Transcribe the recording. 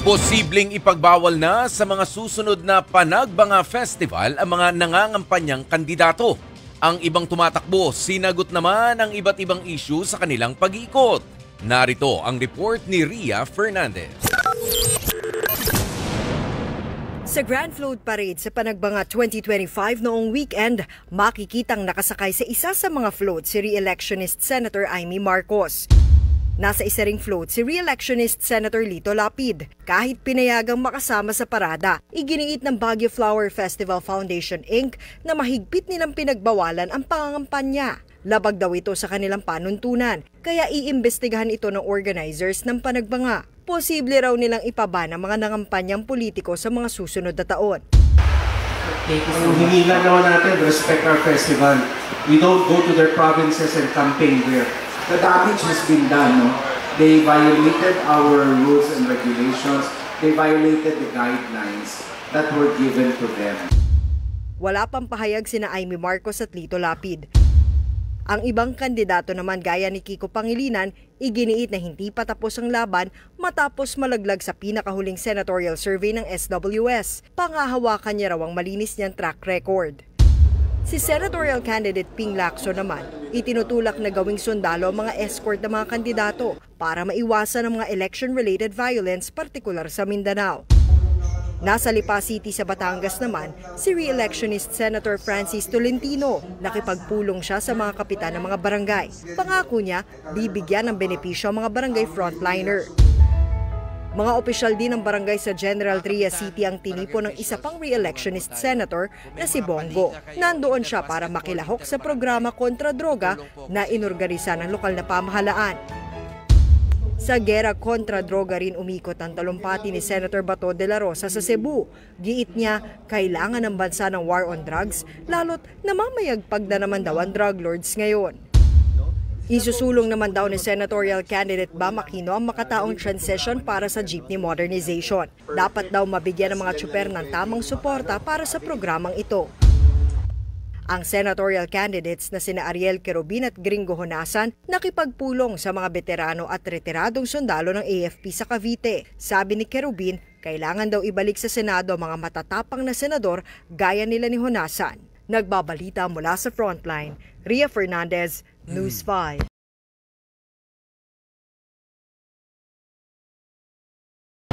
Posibleng ipagbawal na sa mga susunod na Panagbanga Festival ang mga nangangampanyang kandidato. Ang ibang tumatakbo, sinagot naman ang iba't ibang issue sa kanilang pag-iikot. Narito ang report ni Ria Fernandez. Sa Grand Float Parade sa Panagbanga 2025 noong weekend, makikitang nakasakay sa isa sa mga float si re-electionist Senator Amy Marcos. Nasa isa ring float si re-electionist Senator Lito Lapid. Kahit pinayagang makasama sa parada, iginiit ng Baguio Flower Festival Foundation Inc. na mahigpit nilang pinagbawalan ang pangangampanya. Labag daw ito sa kanilang panuntunan, kaya iimbestigahan ito ng organizers ng Panagbanga. Posible raw nilang ipaba ng mga nangampanyang politiko sa mga susunod na taon. Hingilan naman natin, respect our festival. We don't go to their provinces and campaign there. The damage has been done. No? They violated our rules and regulations. They violated the guidelines that were given to them. Wala pang pahayag sina Amy Marcos at Lito Lapid. Ang ibang kandidato naman gaya ni Kiko Pangilinan, iginiit na hindi pa tapos ang laban matapos malaglag sa pinakahuling senatorial survey ng SWS. Pangahawakan niya raw ang malinis niyang track record. Si senatorial candidate Ping Lacson naman, itinutulak na gawing sundalo ang mga escort ng mga kandidato para maiwasan ang mga election-related violence, partikular sa Mindanao. Nasa Lipa City sa Batangas naman, si re-electionist Senator Francis Tolentino. Nakipagpulong siya sa mga kapitan ng mga barangay. Pangako niya, bibigyan ng benepisyo ang mga barangay frontliner. Mga opisyal din ng barangay sa General Trias City ang tinipo ng isa pang re-electionist senator na si Bongo. Nandoon siya para makilahok sa programa kontra droga na inorganisa ng lokal na pamahalaan. Sa gera kontra droga rin umikot ang talumpati ni Senator Bato de la Rosa sa Cebu. Giit niya, kailangan ng bansa ng war on drugs, lalo't namamayagpag na naman daw ang drug lords ngayon. Isusulong naman daw ni senatorial candidate Bam Aquino ang makataong transition para sa jeepney modernization. Dapat daw mabigyan ng mga tsuper ng tamang suporta para sa programang ito. Ang senatorial candidates na sina Ariel Querubin at Gringo Honasan nakipagpulong sa mga veterano at retiradong sundalo ng AFP sa Cavite. Sabi ni Querubin, kailangan daw ibalik sa Senado ang mga matatapang na senador gaya nila ni Honasan. Nagbabalita mula sa Frontline, Ria Fernandez, News 5.